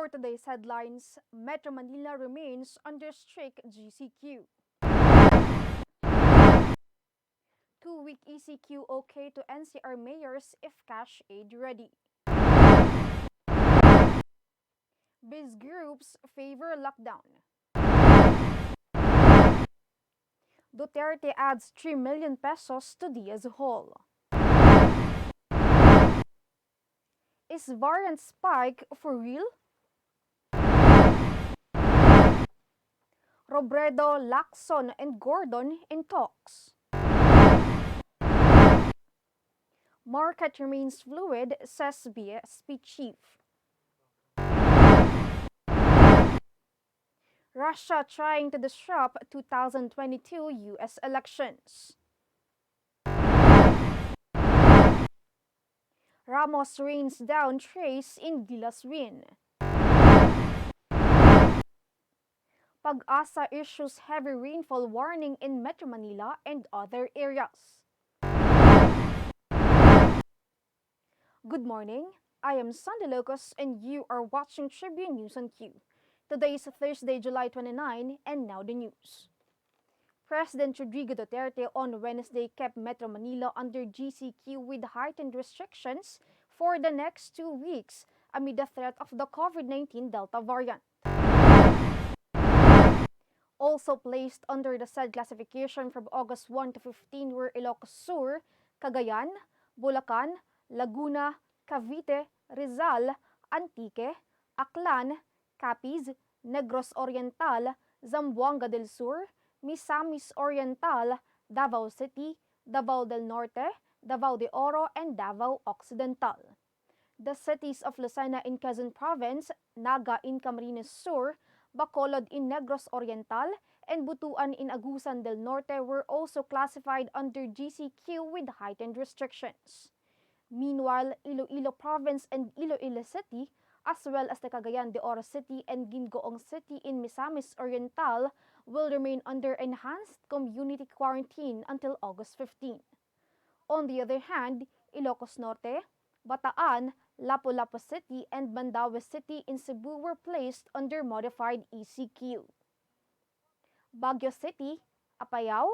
For today's headlines, Metro Manila remains under strict GCQ. 2-week ECQ okay to NCR mayors if cash aid ready. Biz groups favor lockdown. Duterte adds 3 million pesos to Diaz haul. Is variant spike for real? Robredo, Lacson, and Gordon in talks. Market remains fluid, says BSP chief. Russia trying to disrupt 2022 U.S. elections. Ramos rains down treys in Gilas win. PAGASA issues heavy rainfall warning in Metro Manila and other areas. Good morning, I am Sandy Locos and you are watching Tribune News on Q. Today is Thursday, July 29, and now the news. President Rodrigo Duterte on Wednesday kept Metro Manila under GCQ with heightened restrictions for the next 2 weeks amid the threat of the COVID-19 Delta variant. Also placed under the said classification from August 1 to 15 were Ilocos Sur, Cagayan, Bulacan, Laguna, Cavite, Rizal, Antique, Aklan, Capiz, Negros Oriental, Zamboanga del Sur, Misamis Oriental, Davao City, Davao del Norte, Davao de Oro, and Davao Occidental. The cities of Lucena in Quezon Province, Naga in Camarines Sur, Bacolod in Negros Oriental, and Butuan in Agusan del Norte were also classified under GCQ with heightened restrictions. Meanwhile, Iloilo Province and Iloilo City, as well as the Cagayan de Oro City and Gingoong City in Misamis Oriental, will remain under enhanced community quarantine until August 15. On the other hand, Ilocos Norte, Bataan, Lapu-Lapu City, and Mandaue City in Cebu were placed under modified ECQ. Baguio City, Apayao,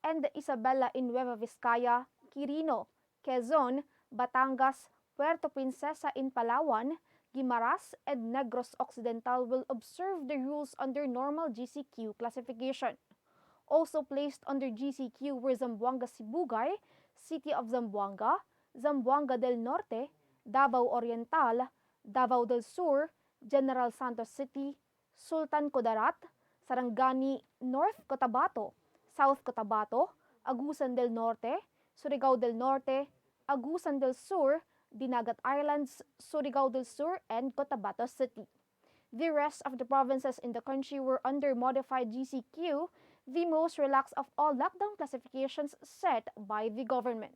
and Isabela in Nueva Vizcaya, Quirino, Quezon, Batangas, Puerto Princesa in Palawan, Guimaras, and Negros Occidental will observe the rules under normal GCQ classification. Also placed under GCQ were Zamboanga Sibugay, City of Zamboanga, Zamboanga del Norte, Davao Oriental, Davao del Sur, General Santos City, Sultan Kudarat, Sarangani, North Cotabato, South Cotabato, Agusan del Norte, Surigao del Norte, Agusan del Sur, Dinagat Islands, Surigao del Sur, and Cotabato City. The rest of the provinces in the country were under modified GCQ, the most relaxed of all lockdown classifications set by the government.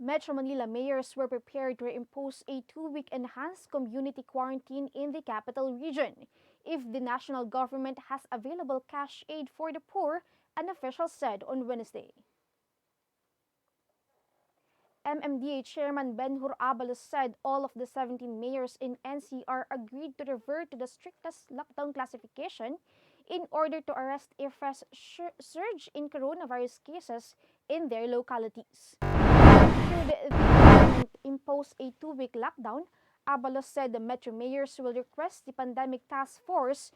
Metro Manila mayors were prepared to impose a 2-week enhanced community quarantine in the capital region if the national government has available cash aid for the poor, an official said on Wednesday. MMDA Chairman Benhur Abalos said all of the 17 mayors in NCR agreed to revert to the strictest lockdown classification in order to arrest a fresh surge in coronavirus cases in their localities. Should the government impose a 2-week lockdown, Abalos said the metro mayors will request the pandemic task force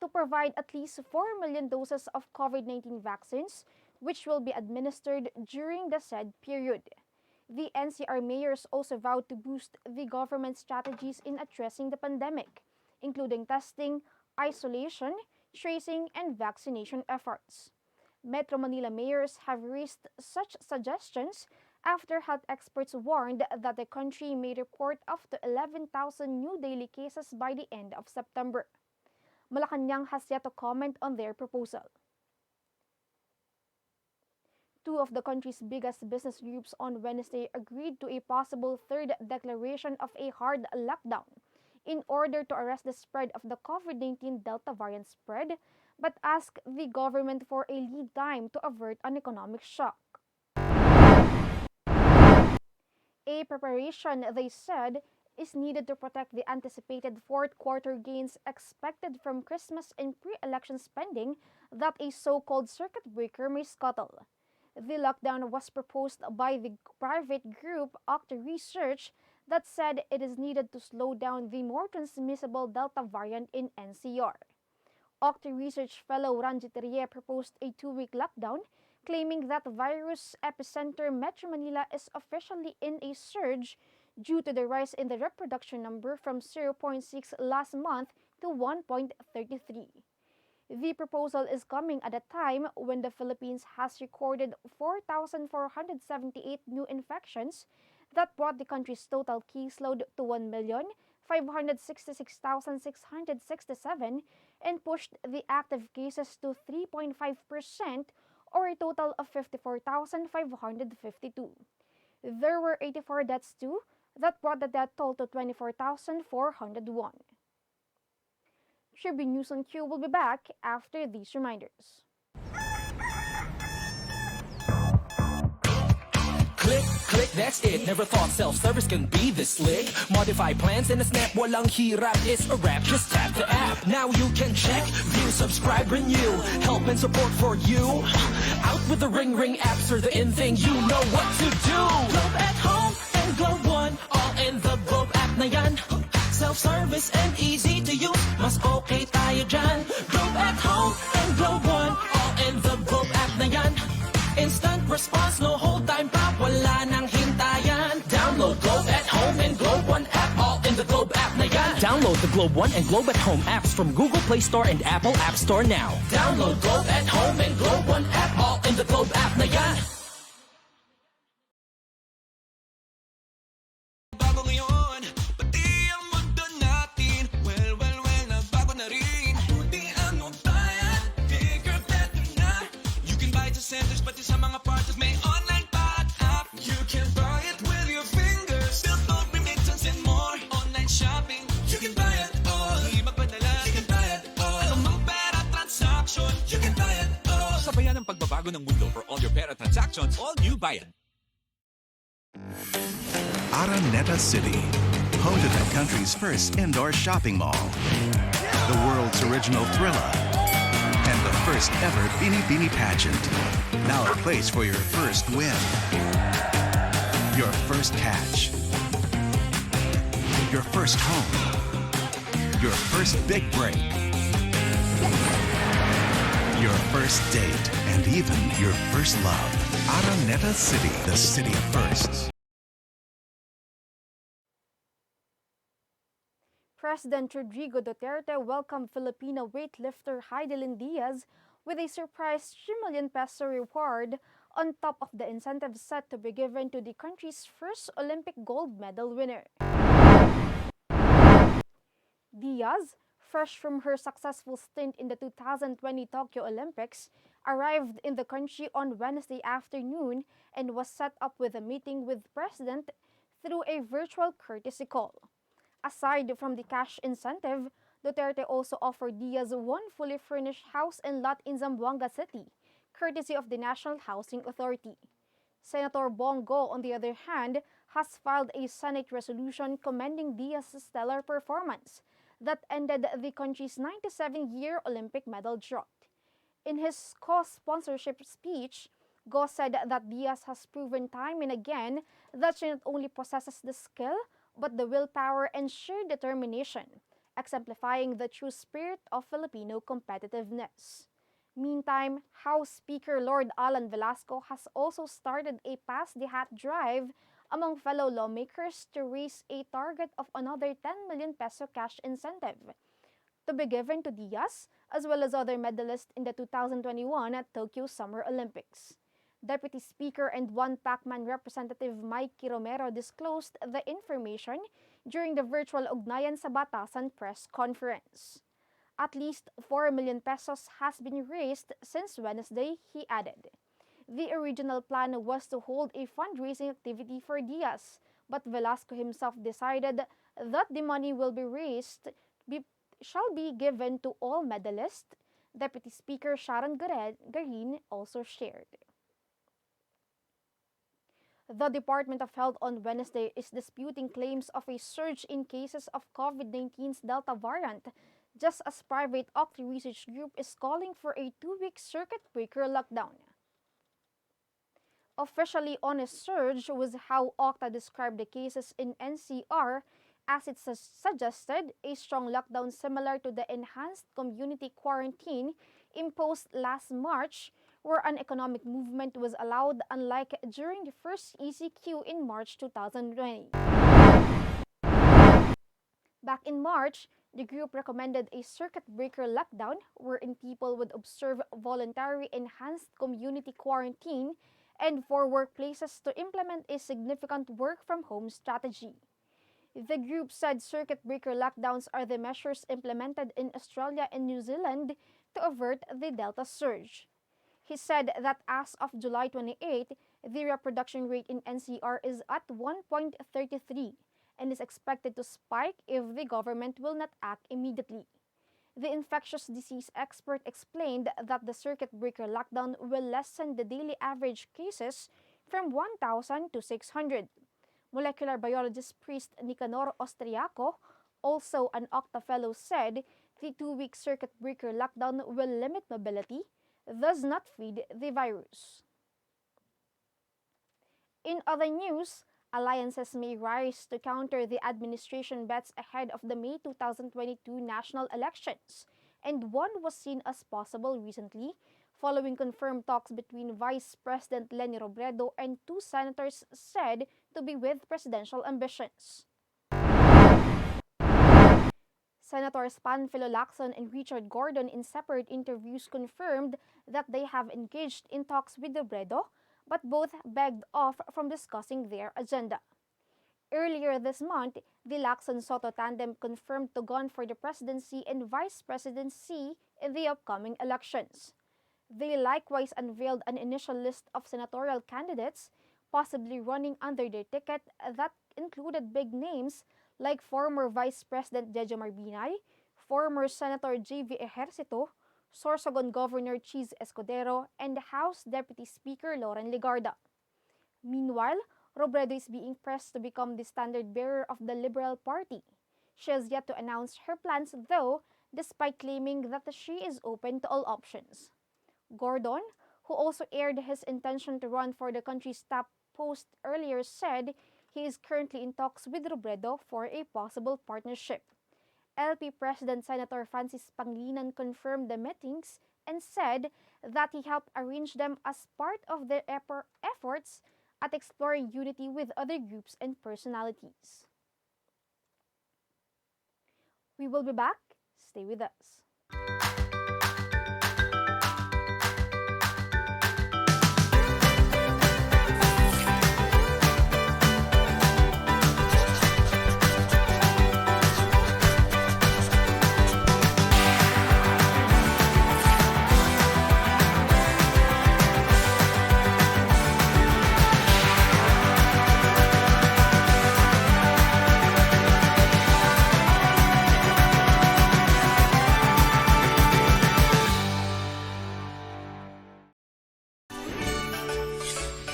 to provide at least 4 million doses of COVID-19 vaccines, which will be administered during the said period. The NCR mayors also vowed to boost the government's strategies in addressing the pandemic, including testing, isolation, tracing, and vaccination efforts. Metro Manila mayors have raised such suggestions after health experts warned that the country may report up to 11,000 new daily cases by the end of September. Malacanang has yet to comment on their proposal. Two of the country's biggest business groups on Wednesday agreed to a possible third declaration of a hard lockdown in order to arrest the spread of the COVID-19 Delta variant spread, but asked the government for a lead time to avert an economic shock. A preparation, they said, is needed to protect the anticipated fourth quarter gains expected from Christmas and pre-election spending that a so-called circuit breaker may scuttle. The lockdown was proposed by the private group Octa Research that said it is needed to slow down the more transmissible Delta variant in NCR. Octa Research fellow Ranjit Rie proposed a 2-week lockdown, claiming that virus epicenter Metro Manila is officially in a surge due to the rise in the reproduction number from 0.6 last month to 1.33. The proposal is coming at a time when the Philippines has recorded 4,478 new infections that brought the country's total caseload to 1,566,667 and pushed the active cases to 3.5% or a total of 54,552. There were 84 deaths too, that brought the death toll to 24,401. Tribune News on Q will be back after these reminders. Click, click, that's it. Never thought self-service can be this slick. Modify plans in a snap, walang hirap, it's a wrap. Just tap the app. Now you can check, view, subscribe, renew. Help and support for you. Out with the ring apps are the in thing, you know what to do. Globe at home and Globe One, all in the Globe app na yan. Self-service and easy to use, mas okay tayo dyan. Globe at home and Globe One, all in the Globe app na yan. Instant response, no hold time pa, wala nang hintayan. Download Globe at Home and Globe One app, all in the Globe app na yan. Download the Globe One and Globe at Home apps from Google Play Store and Apple App Store now. Download Globe at Home and Globe One app, all in the Globe app na yan. Bago ngayon, pati ang mundo natin. Well, nagbago na rin. Buti ang bayan, bigger, better na. You can buy it to centers, pati sa mga partners may online pa at app. You can buy it with your fingers. Still don't remittance and more. Online shopping, you can buy it all. Di magpadala, you can buy it all. Ano mang pera transaction, you can buy it all. Sabayan ang pagbabago ng mundo for all your pera transactions, all new Bayan. Araneta City, home to the country's first indoor shopping mall, the world's original Thrilla, and the first ever Bini Bini pageant. Now a place for your first win, your first catch, your first home, your first big break, your first date, and even your first love. Araneta City, the city of firsts. President Rodrigo Duterte welcomed Filipino weightlifter Heidelin Diaz with a surprise 3 million peso reward on top of the incentive set to be given to the country's first Olympic gold medal winner. Diaz, fresh from her successful stint in the 2020 Tokyo Olympics, arrived in the country on Wednesday afternoon and was set up with a meeting with the President through a virtual courtesy call. Aside from the cash incentive, Duterte also offered Diaz one fully furnished house and lot in Zamboanga City, courtesy of the National Housing Authority. Senator Bongo, on the other hand, has filed a Senate resolution commending Diaz's stellar performance that ended the country's 97-year Olympic medal drought. In his co-sponsorship speech, Go said that Diaz has proven time and again that she not only possesses the skill, but the willpower and sheer determination, exemplifying the true spirit of Filipino competitiveness. Meantime, House Speaker Lord Alan Velasco has also started a pass-the-hat drive among fellow lawmakers to raise a target of another 10 million peso cash incentive to be given to Diaz, as well as other medalists in the 2021 Tokyo Summer Olympics. Deputy Speaker and One Pacman Representative Mikey Romero disclosed the information during the virtual Ugnayan sa Batasan press conference. At least 4 million pesos has been raised since Wednesday, he added. The original plan was to hold a fundraising activity for Diaz, but Velasco himself decided that the money will be raised shall be given to all medalists, Deputy Speaker Sharon Garin also shared. The Department of Health on Wednesday is disputing claims of a surge in cases of COVID-19's Delta variant, just as private Octa Research Group is calling for a 2-week circuit breaker lockdown. Officially on a surge was how Octa described the cases in NCR, as it suggested a strong lockdown similar to the enhanced community quarantine imposed last March, where an economic movement was allowed, unlike during the first ECQ in March 2020. Back in March, the group recommended a circuit breaker lockdown wherein people would observe voluntary enhanced community quarantine and for workplaces to implement a significant work-from-home strategy. The group said circuit breaker lockdowns are the measures implemented in Australia and New Zealand to avert the Delta surge. He said that as of July 28, the reproduction rate in NCR is at 1.33 and is expected to spike if the government will not act immediately. The infectious disease expert explained that the circuit breaker lockdown will lessen the daily average cases from 1,000 to 600. Molecular biologist priest Nicanor Austriaco, also an Octa fellow, said the 2-week circuit breaker lockdown will limit mobility, thus not feed the virus. In other news, alliances may rise to counter the administration bets ahead of the May 2022 national elections, and one was seen as possible recently following confirmed talks between Vice President Leni Robredo and 2 senators said to be with presidential ambitions. Senators Panfilo Lacson and Richard Gordon in separate interviews confirmed that they have engaged in talks with Robredo, but both begged off from discussing their agenda. Earlier this month, the Lacson-Soto tandem confirmed to gun for the presidency and vice presidency in the upcoming elections. They likewise unveiled an initial list of senatorial candidates possibly running under their ticket that included big names like former Vice President Jejo Marbinay, former Senator J.V. Ejercito, Sorsogon Governor Cheese Escudero, and House Deputy Speaker Loren Legarda. Meanwhile, Robredo is being pressed to become the standard-bearer of the Liberal Party. She has yet to announce her plans, though, despite claiming that she is open to all options. Gordon, who also aired his intention to run for the country's top post earlier, said he is currently in talks with Robredo for a possible partnership. LP President Senator Francis Pangilinan confirmed the meetings and said that he helped arrange them as part of their efforts at exploring unity with other groups and personalities. We will be back. Stay with us.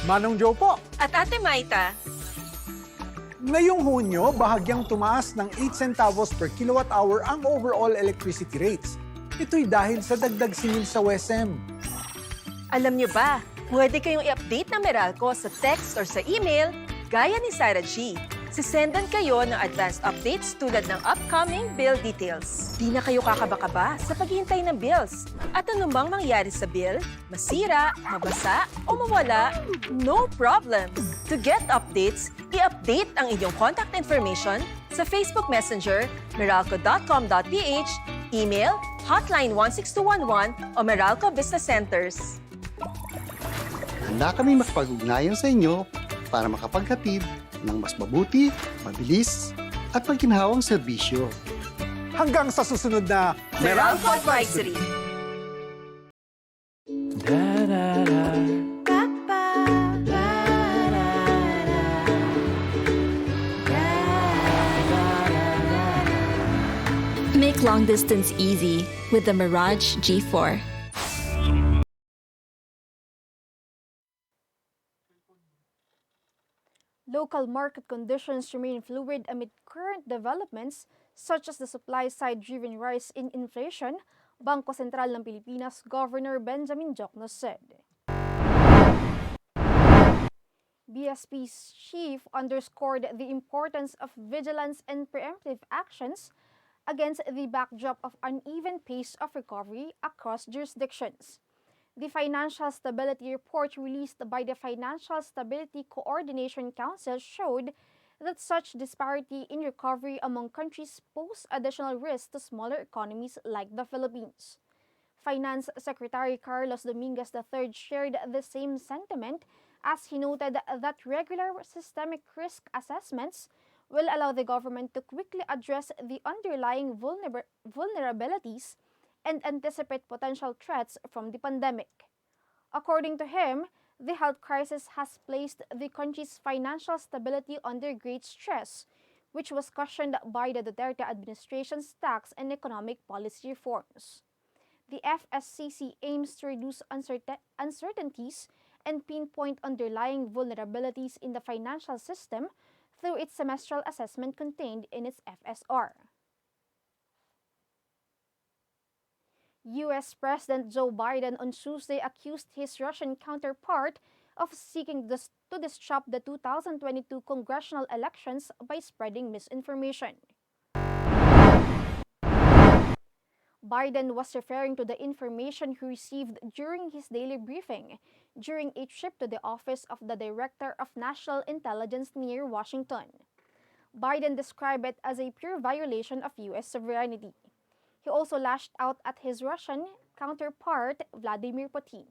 Manong Joe po. At Ate Maita, Ngayong Hunyo, bahagyang tumaas ng 8 centavos per kilowatt hour ang overall electricity rates. Ito'y dahil sa dagdag singil sa WESM. alam niyo ba, pwede kayong i-update ng Meralco sa text or sa email gaya ni Sarah G. Sisendan kayo ng advanced updates tulad ng upcoming bill details. Di na kayo kakaba-kaba sa paghihintay ng bills. At anumang mangyari sa bill, masira, mabasa, o mawala, no problem. To get updates, i-update ang inyong contact information sa Facebook Messenger, meralco.com.ph, email, hotline 16211 o Meralco Business Centers. Handa kami makipag-ugnayan sa inyo para makapaghatid ng mas mabuti, mabilis, at pagkinhawang serbisyo. Hanggang sa susunod na Meralco Advisory. Make long distance easy with the Mirage G4. Local market conditions remain fluid amid current developments such as the supply-side-driven rise in inflation, Bangko Sentral ng Pilipinas Governor Benjamin Jokno said. BSP's chief underscored the importance of vigilance and preemptive actions against the backdrop of uneven pace of recovery across jurisdictions. The Financial Stability Report released by the Financial Stability Coordination Council showed that such disparity in recovery among countries pose additional risks to smaller economies like the Philippines. Finance Secretary Carlos Dominguez III shared the same sentiment as he noted that regular systemic risk assessments will allow the government to quickly address the underlying vulnerabilities and anticipate potential threats from the pandemic. According to him, the health crisis has placed the country's financial stability under great stress, which was cushioned by the Duterte administration's tax and economic policy reforms. The FSCC aims to reduce uncertainties and pinpoint underlying vulnerabilities in the financial system through its semestral assessment contained in its FSR. U.S. President Joe Biden on Tuesday accused his Russian counterpart of seeking to disrupt the 2022 congressional elections by spreading misinformation. Biden was referring to the information he received during his daily briefing during a trip to the office of the Director of National Intelligence near Washington. Biden described it as a pure violation of U.S. sovereignty. He also lashed out at his Russian counterpart, Vladimir Putin.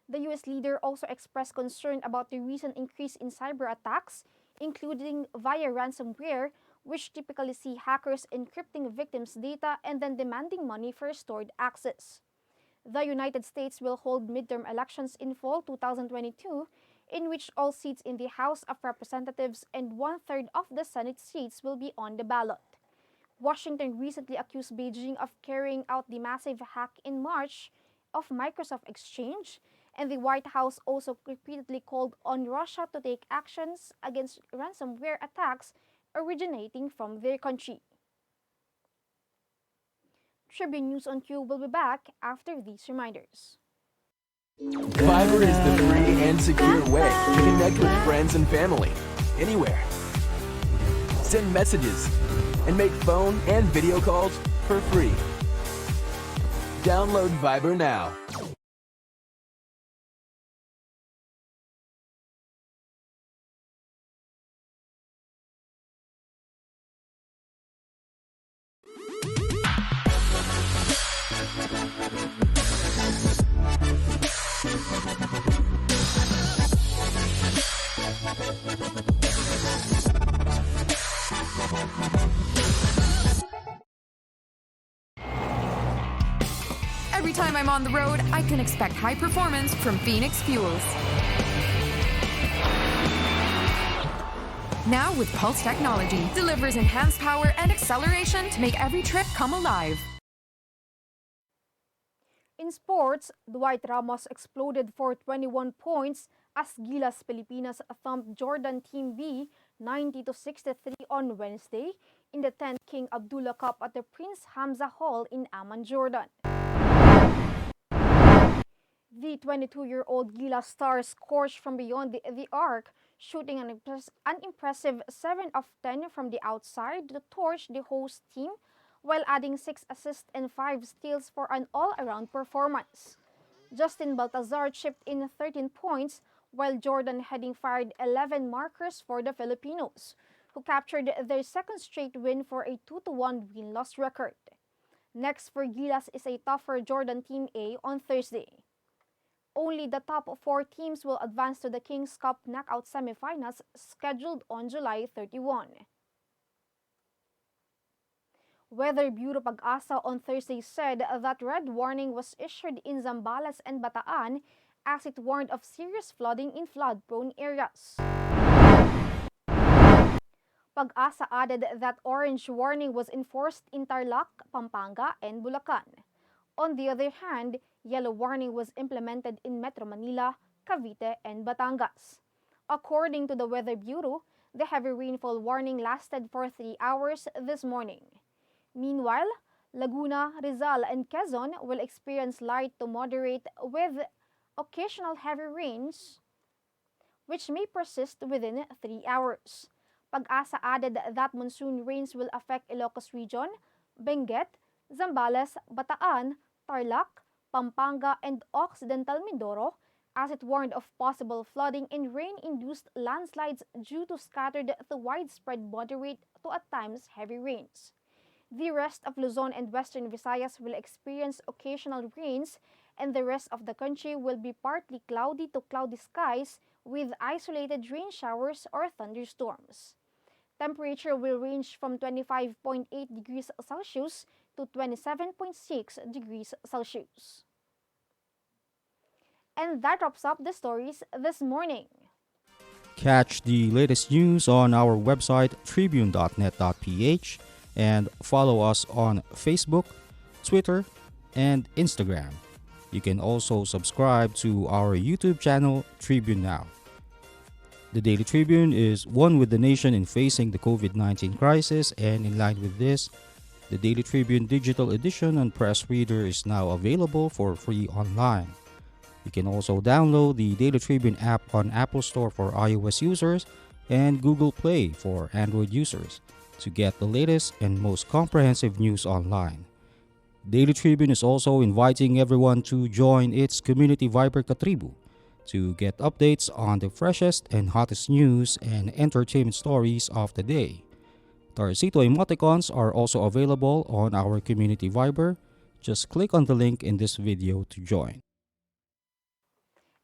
The U.S. leader also expressed concern about the recent increase in cyber attacks, including via ransomware, which typically see hackers encrypting victims' data and then demanding money for restored access. The United States will hold midterm elections in fall 2022, in which all seats in the House of Representatives and one-third of the Senate seats will be on the ballot. Washington recently accused Beijing of carrying out the massive hack in March of Microsoft Exchange, and the White House also repeatedly called on Russia to take actions against ransomware attacks originating from their country. Tribune News on Q will be back after these reminders. Fiverr is the free and secure way to connect with friends and family, anywhere. Send messages and make phone and video calls for free. Download Fiverr now. Every time I'm on the road, I can expect high performance from Phoenix Fuels. Now with Pulse technology, delivers enhanced power and acceleration to make every trip come alive. In sports, Dwight Ramos exploded for 21 points as Gilas Pilipinas thumped Jordan Team B 90-63 on Wednesday in the 10th King Abdullah Cup at the Prince Hamza Hall in Amman, Jordan. The 22-year-old Gilas star scorched from beyond the arc, shooting an impressive 7 of 10 from the outside to torch the host team, while adding 6 assists and 5 steals for an all-around performance. Justin Baltazar chipped in 13 points, while Jordan Heading fired 11 markers for the Filipinos, who captured their second straight win for a 2-1 win-loss record. Next for Gilas is a tougher Jordan Team A on Thursday. Only the top 4 teams will advance to the Kings Cup knockout semifinals scheduled on July 31. Weather Bureau PAGASA on Thursday said that red warning was issued in Zambales and Bataan as it warned of serious flooding in flood-prone areas. PAGASA added that orange warning was enforced in Tarlac, Pampanga, and Bulacan. On the other hand, yellow warning was implemented in Metro Manila, Cavite, and Batangas. According to the Weather Bureau, the heavy rainfall warning lasted for 3 hours this morning. Meanwhile, Laguna, Rizal, and Quezon will experience light to moderate with occasional heavy rains, which may persist within 3 hours. PAGASA added that monsoon rains will affect Ilocos Region, Benguet, Zambales, Bataan, Tarlac, Pampanga, and Occidental Mindoro, as it warned of possible flooding and rain-induced landslides due to scattered to widespread moderate to at times heavy rains. The rest of Luzon and Western Visayas will experience occasional rains, and the rest of the country will be partly cloudy to cloudy skies with isolated rain showers or thunderstorms. Temperature will range from 25.8 degrees Celsius to 27.6 degrees Celsius. And that wraps up the stories this morning. Catch the latest news on our website tribune.net.ph and follow us on Facebook, Twitter, and Instagram. You can also subscribe to our YouTube channel, Tribune Now. The Daily Tribune is one with the nation in facing the COVID-19 crisis, and in line with this, the Daily Tribune digital edition and press reader is now available for free online. You can also download the Daily Tribune app on Apple Store for iOS users and Google Play for Android users to get the latest and most comprehensive news online. Daily Tribune is also inviting everyone to join its community Viber Katribu to get updates on the freshest and hottest news and entertainment stories of the day. Tarcito emoticons are also available on our community Viber. Just click on the link in this video to join.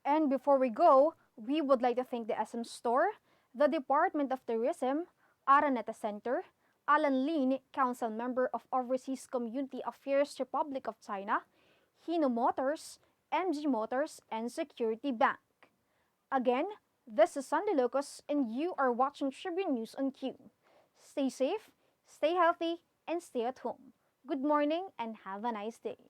And before we go, we would like to thank the SM Store, the Department of Tourism, Araneta Center, Alan Lin, Council Member of Overseas Community Affairs Republic of China, Hino Motors, MG Motors, and Security Bank. Again, this is Sunday Locos, and you are watching Tribune News on Q. Stay safe, stay healthy, and stay at home. Good morning and have a nice day.